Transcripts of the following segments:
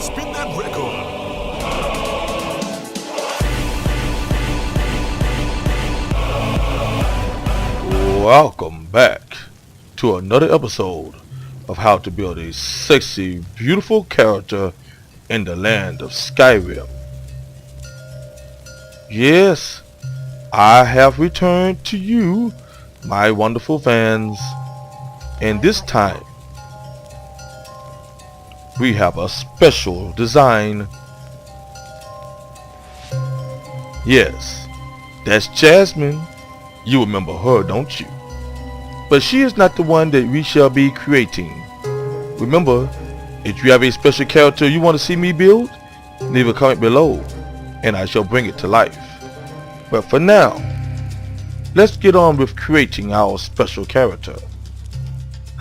Spin that record. Welcome back to another episode of how to build a sexy, beautiful character in the land of Skyrim. Yes, I have returned to you, my wonderful fans, and this time we have a special design. Yes, that's Jasmine. You remember her, don't you? But she is not the one that we shall be creating. Remember, if you have a special character you want to see me build, leave a comment below and I shall bring it to life. But for now, let's get on with creating our special character.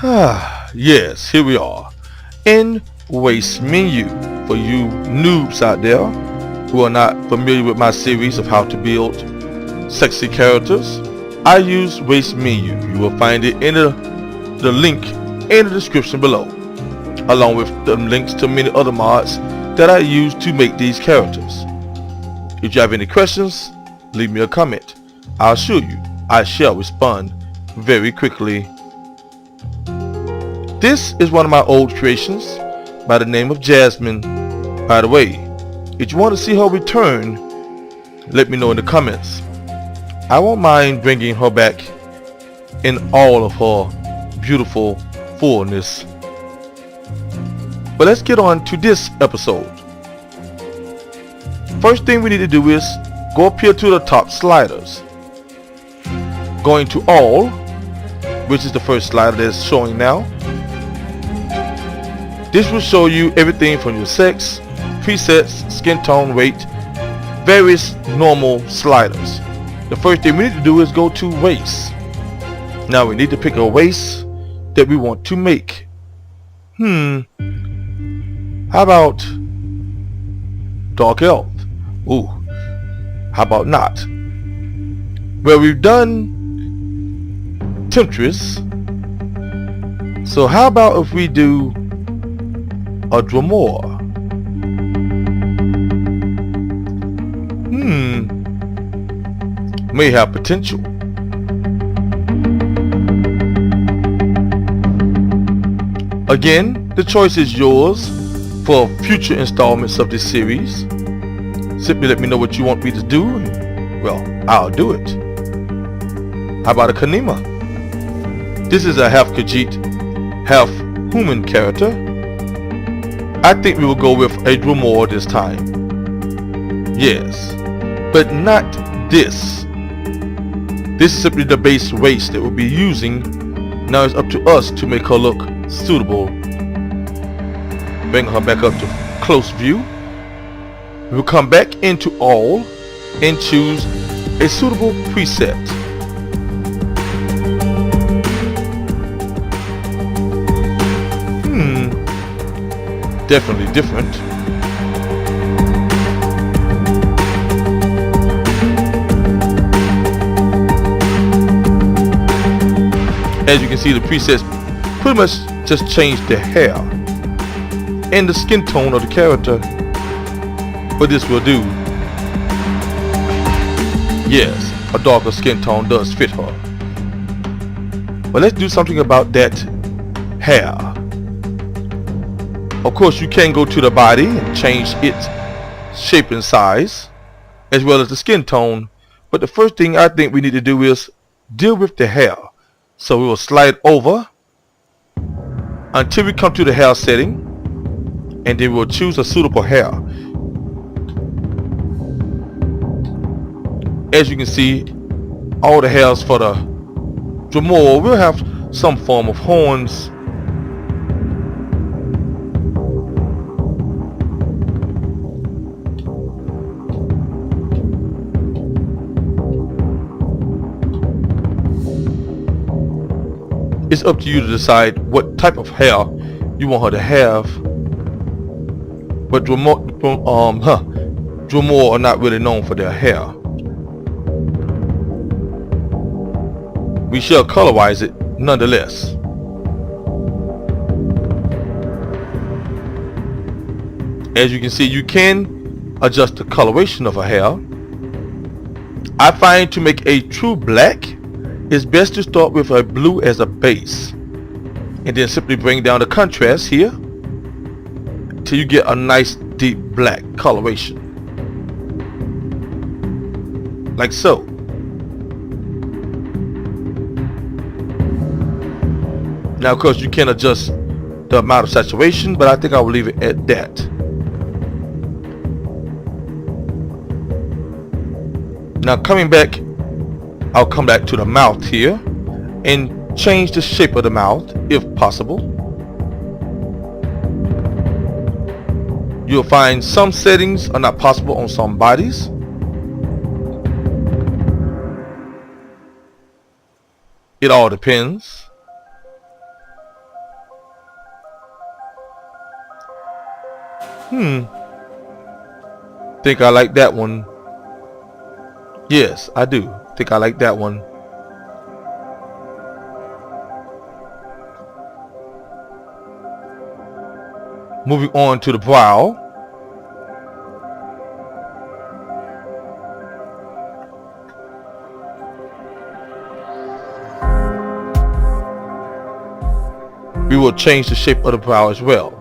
Yes, here we are. In Waste Menu, for you noobs out there who are not familiar with my series of how to build sexy characters, I use Waste Menu. You will find it in the link in the description below, along with the links to many other mods that I use to make these characters. If you have any questions, leave me a comment. I'll assure you I shall respond very quickly. This is one of my old creations by the name of Jasmine. By the way, if you want to see her return, let me know in the comments. I won't mind bringing her back in all of her beautiful fullness. But let's get on to this episode. First thing we need to do is go up here to the top sliders. Going to all, which is the first slider that's showing now. This will show you everything from your sex, presets, skin tone, weight, various normal sliders. The first thing we need to do is go to race. Now we need to pick a race that we want to make. How about Dark Elf? Ooh, how about not? Well, we've done Temptress. So how about if we do a DREMORA? May have potential. Again, the choice is yours for future installments of this series. Simply let me know what you want me to do, and, well, I'll do it. How about a Kanima? This is a half Khajiit, half human character. I think we will go with a DREMORA this time. Yes, but not this. This is simply the base race that we'll be using. Now it's up to us to make her look suitable. Bring her back up to close view. We'll come back into all and choose a suitable preset. Definitely different. As you can see, the presets pretty much just change the hair and the skin tone of the character, but this will do. Yes, a darker skin tone does fit her. But let's do something about that hair. Of course, you can go to the body and change its shape and size, as well as the skin tone, but the first thing I think we need to do is deal with the hair. So we will slide over until we come to the hair setting, and then we'll choose a suitable hair. As you can see, all the hairs for the DREMORA will have some form of horns. It's up to you to decide what type of hair you want her to have. But DREMORA are not really known for their hair. We shall colorize it nonetheless. As you can see, you can adjust the coloration of her hair. I find to make a true black, it's best to start with a blue as a base, and then simply bring down the contrast here till you get a nice deep black coloration, like so. Now of course you can adjust the amount of saturation, but I think I will leave it at that. Now coming back, I'll come back to the mouth here and change the shape of the mouth if possible. You'll find some settings are not possible on some bodies. It all depends. Think I like that one. Yes, I do. Think I like that one. Moving on to the brow. We will change the shape of the brow as well.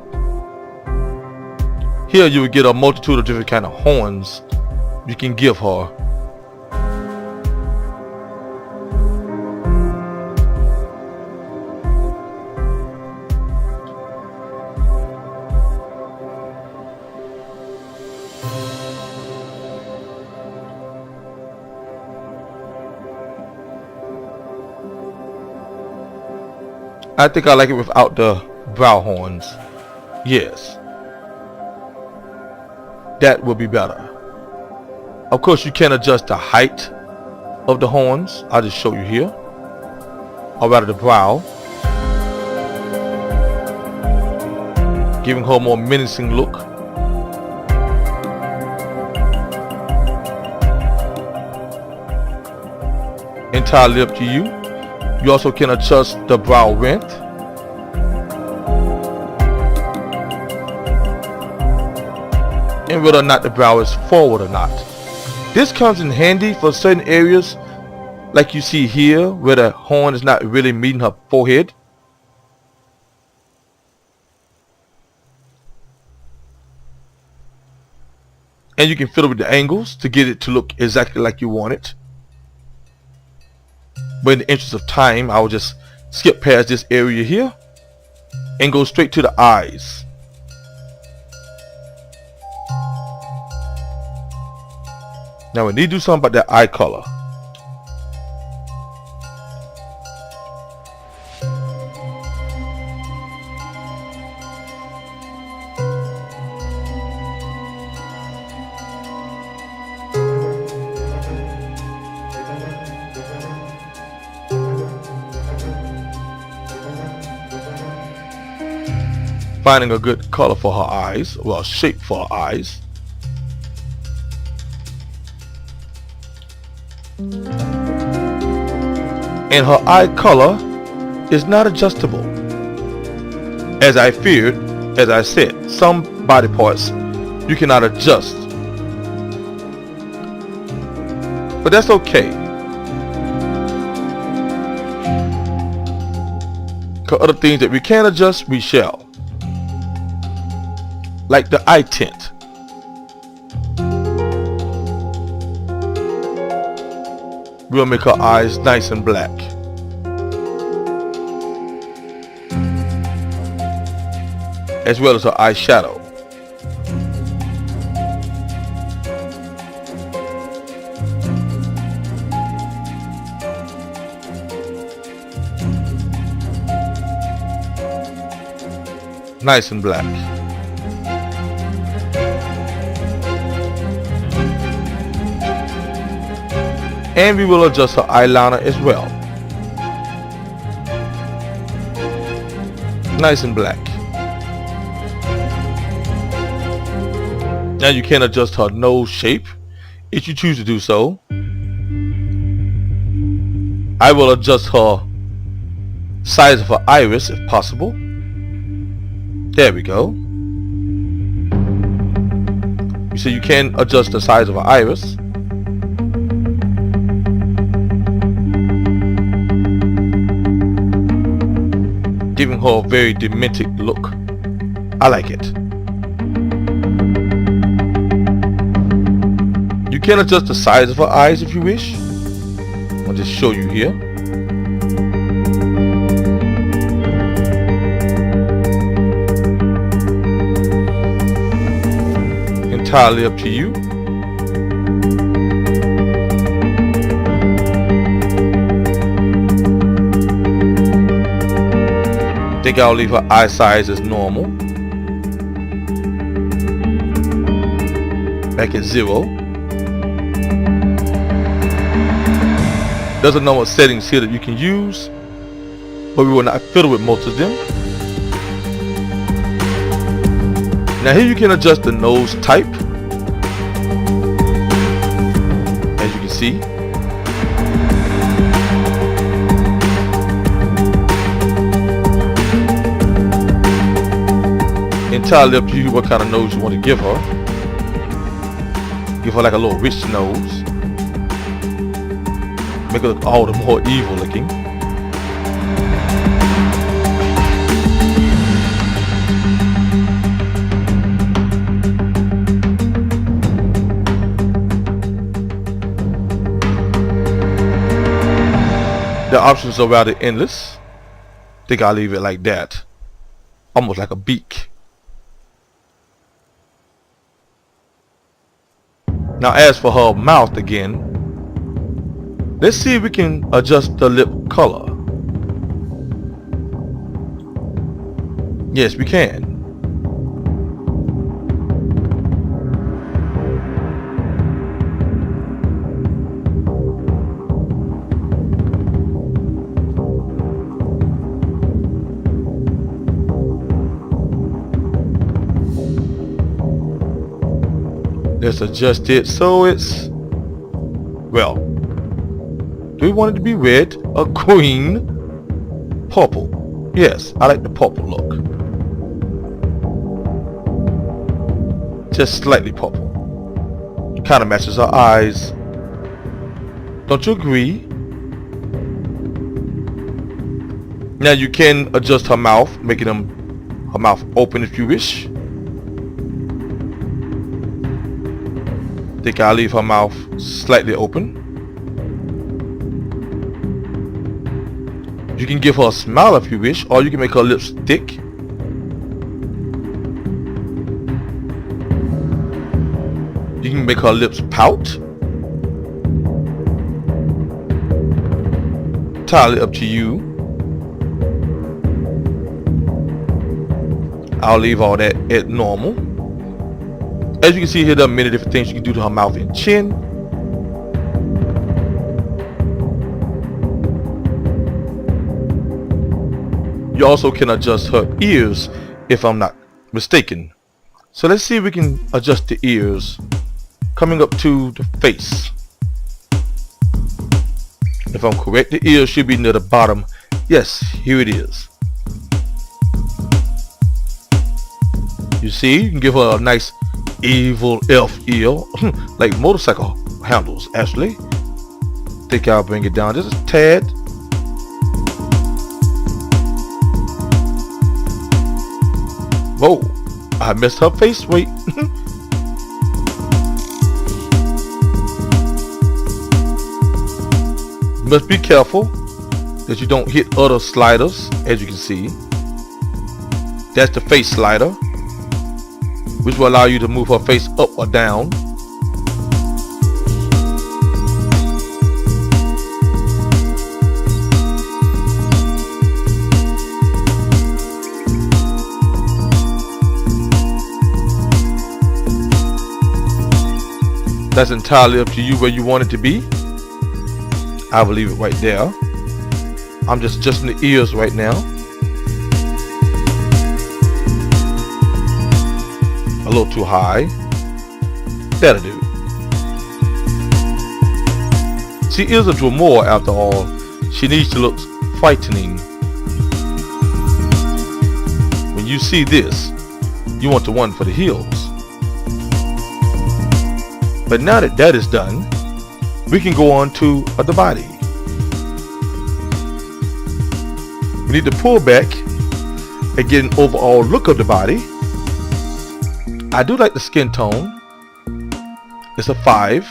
Here you will get a multitude of different kind of horns you can give her. I think I like it without the brow horns. Yes. That will be better. Of course you can adjust the height of the horns. I'll just show you here. Or rather the brow. Giving her a more menacing look. Entirely up to you. You also can adjust the brow length. And whether or not the brow is forward or not. This comes in handy for certain areas like you see here where the horn is not really meeting her forehead. And you can fiddle with the angles to get it to look exactly like you want it. But in the interest of time, I will just skip past this area here and go straight to the eyes. Now we need to do something about that eye color. Finding a good color for her eyes, well, shape for her eyes. And her eye color is not adjustable. As I feared, as I said, some body parts you cannot adjust. But that's okay. 'Cause other things that we can adjust, we shall. Like the eye tint. We'll make her eyes nice and black. As well as her eyeshadow. Nice and black. And we will adjust her eyeliner as well. Nice and black. Now you can adjust her nose shape if you choose to do so. I will adjust her size of her iris if possible. There we go. You see, you can adjust the size of her iris. Giving her a very demented look. I like it. You can adjust the size of her eyes if you wish. I'll just show you here. Entirely up to you. I think I'll leave her eye size as normal. Back at 0. There's a number of settings here that you can use, but we will not fiddle with most of them. Now here you can adjust the nose type, as you can see. Entirely up to you what kind of nose you want to give her. Give her like a little rich nose. Make her look all the more evil looking. The options are rather endless. I think I'll leave it like that. Almost like a beak. Now as for her mouth again, let's see if we can adjust the lip color. Yes, we can. Let's adjust it so it's, well, do we want it to be red, or green, purple? Yes, I like the purple look. Just slightly purple. Kind of matches her eyes. Don't you agree? Now you can adjust her mouth, making her mouth open if you wish. I think I'll leave her mouth slightly open. You can give her a smile if you wish, or you can make her lips thick. You can make her lips pout. Entirely up to you. I'll leave all that at normal. As you can see here, there are many different things you can do to her mouth and chin. You also can adjust her ears, if I'm not mistaken. So let's see if we can adjust the ears coming up to the face. If I'm correct, the ears should be near the bottom. Yes, here it is. You see, you can give her a nice evil elf ear, like motorcycle handles actually. Think I'll bring it down just a tad. Whoa, I missed her face. Wait. You must be careful that you don't hit other sliders. As you can see, that's the face slider, which will allow you to move her face up or down. That's entirely up to you where you want it to be. I will leave it right there. I'm just adjusting the ears right now. A little too high. That'll do. She is a DREMORA after all. She needs to look frightening. When you see this, you want the one for the heels. But now that that is done, we can go on to the body. We need to pull back and get an overall look of the body. I do like the skin tone. It's a 5.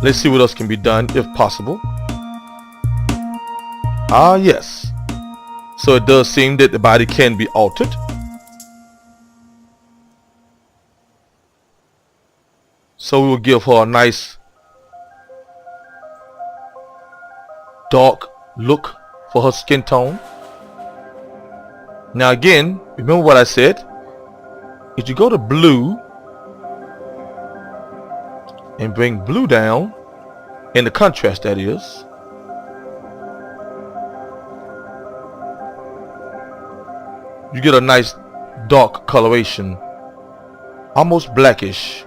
Let's see what else can be done if possible. Ah, yes. So it does seem that the body can be altered. So we will give her a nice dark look for her skin tone. Now again, remember what I said. If you go to blue and bring blue down, in the contrast that is, you get a nice dark coloration, almost blackish.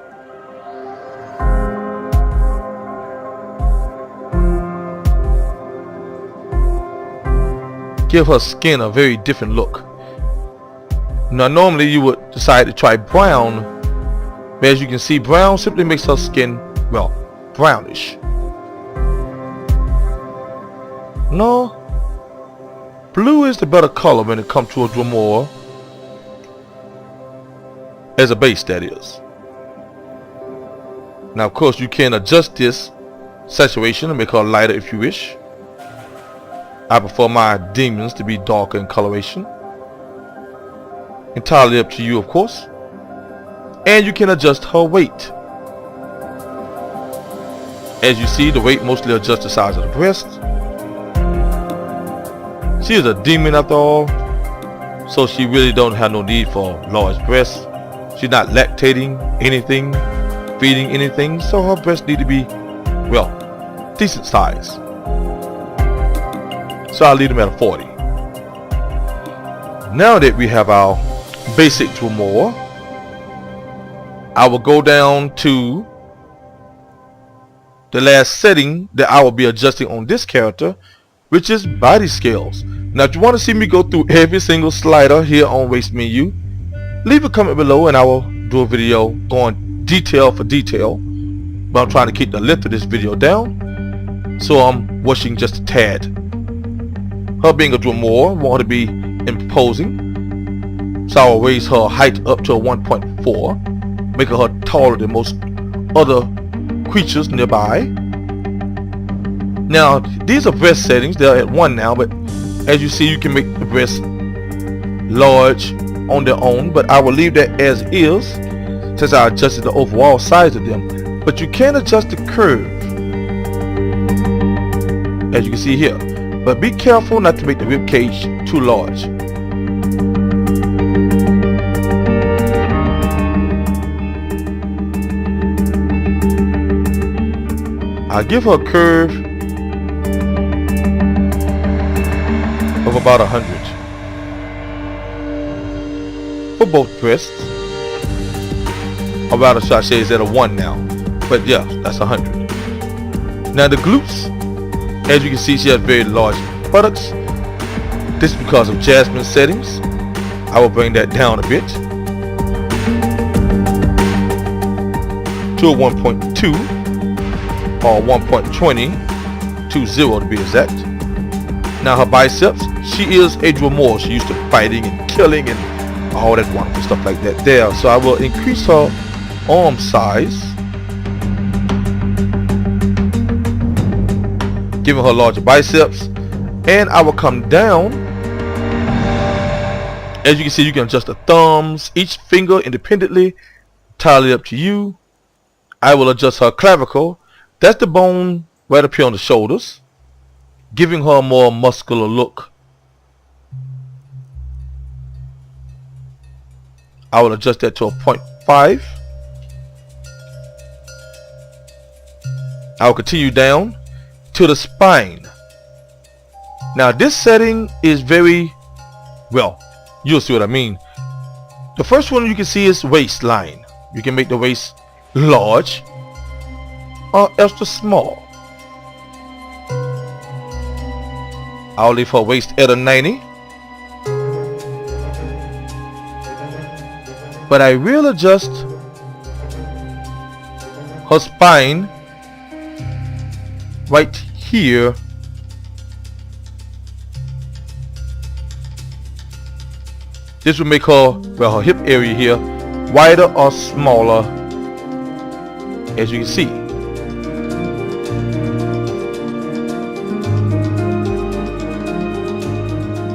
Give her skin a very different look. Now normally you would decide to try brown, but as you can see, brown simply makes her skin, well, brownish. No, blue is the better color when it comes to a DREMORA, as a base that is. Now of course you can adjust this saturation and make her lighter if you wish. I prefer my demons to be darker in coloration. Entirely up to you, of course. And you can adjust her weight. As you see, the weight mostly adjusts the size of the breast. She is a demon after all, so she really don't have no need for large breasts. She's not lactating anything, feeding anything, so her breasts need to be, well, decent size. So I'll leave them at a 40. Now that we have our basic DREMORA, I will go down to the last setting that I will be adjusting on this character, which is body scales. Now if you want to see me go through every single slider here on waist menu, leave a comment below and I will do a video going detail for detail. But I'm trying to keep the length of this video down, so I'm washing just a tad. Her being a DREMORA, want to be imposing, so I will raise her height up to a 1.4, making her taller than most other creatures nearby. Now these are breast settings, they're at 1 now, but as you see you can make the breasts large on their own, but I will leave that as is since I adjusted the overall size of them. But you can adjust the curve, as you can see here, but be careful not to make the rib cage too large. I'll give her a curve of about 100 for both breasts. Or rather, should I say, is at a 1 now, but yeah, that's 100. Now the glutes, as you can see, she has very large buttocks. This is because of Jasmine's settings. I will bring that down a bit to a 1.2 or 1.20, 20 to be exact. Now her biceps, she is a DREMORA. She used to fighting and killing and all that wonderful stuff like that there. So I will increase her arm size, giving her larger biceps, and I will come down. As you can see, you can adjust the thumbs, each finger independently, entirely up to you. I will adjust her clavicle. That's the bone right up here on the shoulders, giving her a more muscular look. I will adjust that to a 0.5. I will continue down to the spine. Now this setting is very, well, you'll see what I mean. The first one you can see is waistline. You can make the waist large or extra small. I'll leave her waist at a 90. but I will adjust her spine right here. This will make her, well, her hip area here wider or smaller, as you can see.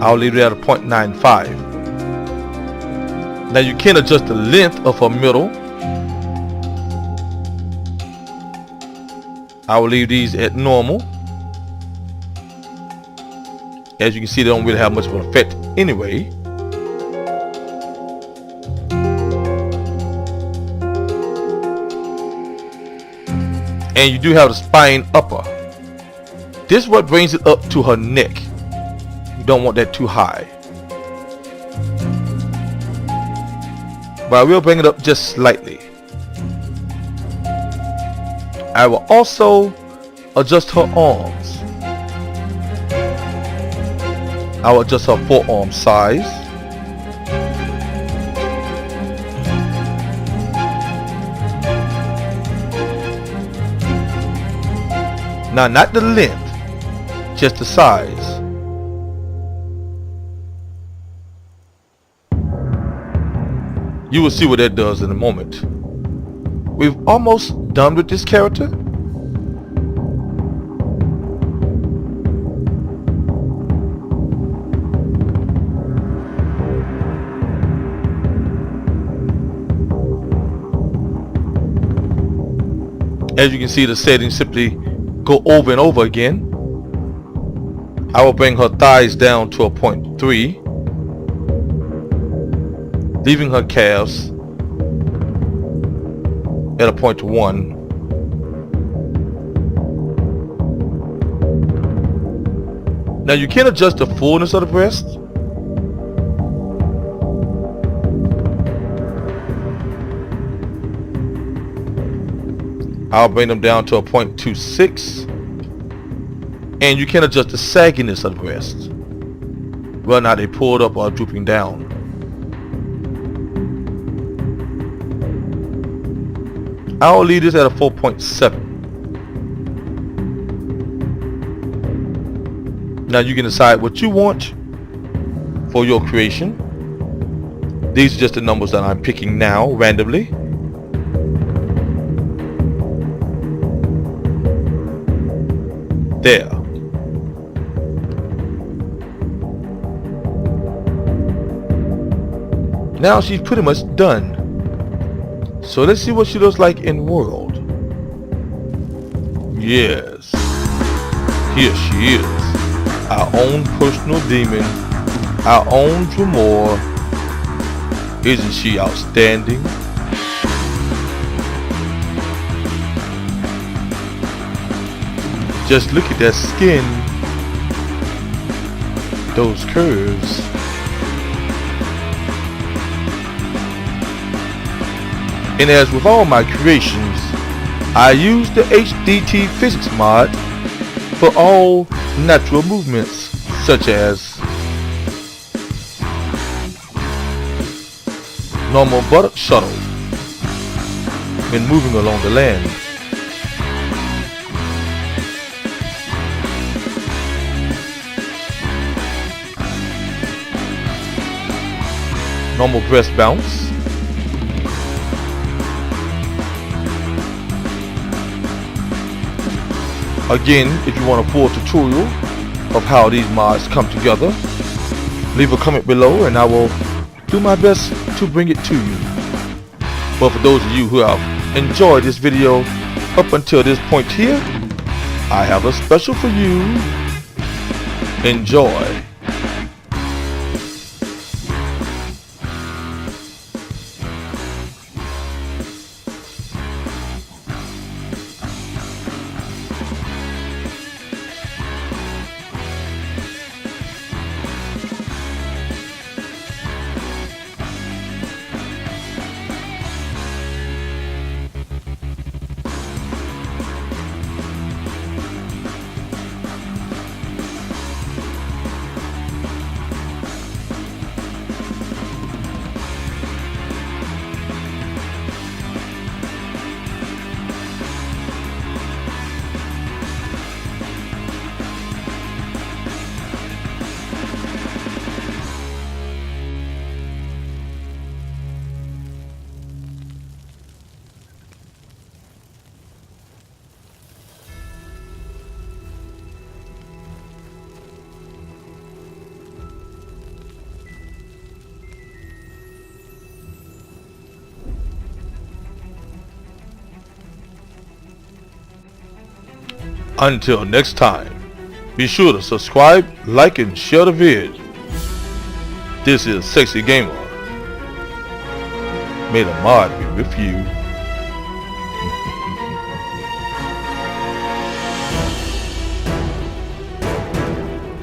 I'll leave it at a 0.95. Now you can adjust the length of her middle. I will leave these at normal. As you can see, they don't really have much of an effect anyway. And you do have the spine upper. This is what brings it up to her neck. You don't want that too high. But I will bring it up just slightly. I will also adjust her arms. I will adjust her forearm size. Now, not the length, just the size. You will see what that does in a moment. We've almost done with this character. As you can see, the settings simply go over and over again. I will bring her thighs down to a 0.3, leaving her calves at a 0.1. Now you can adjust the fullness of the breast. I'll bring them down to a 0.26. And you can adjust the sagginess of the breast, whether or not they pulled up or drooping down. I'll leave this at a 4.7. Now you can decide what you want for your creation. These are just the numbers that I'm picking now randomly. There. Now she's pretty much done. So let's see what she looks like in world. Yes. Here she is. Our own personal demon. Our own DREMORA. Isn't she outstanding? Just look at that skin. Those curves. And as with all my creations, I use the HDT physics mod for all natural movements, such as normal buttock shuttle when moving along the land, normal breast bounce, again, if you want a full tutorial of how these mods come together, leave a comment below and I will do my best to bring it to you. But for those of you who have enjoyed this video up until this point here, I have a special for you. Enjoy. Until next time, be sure to subscribe, like, and share the vid. This is Sexy Gamer. May the mod be with you.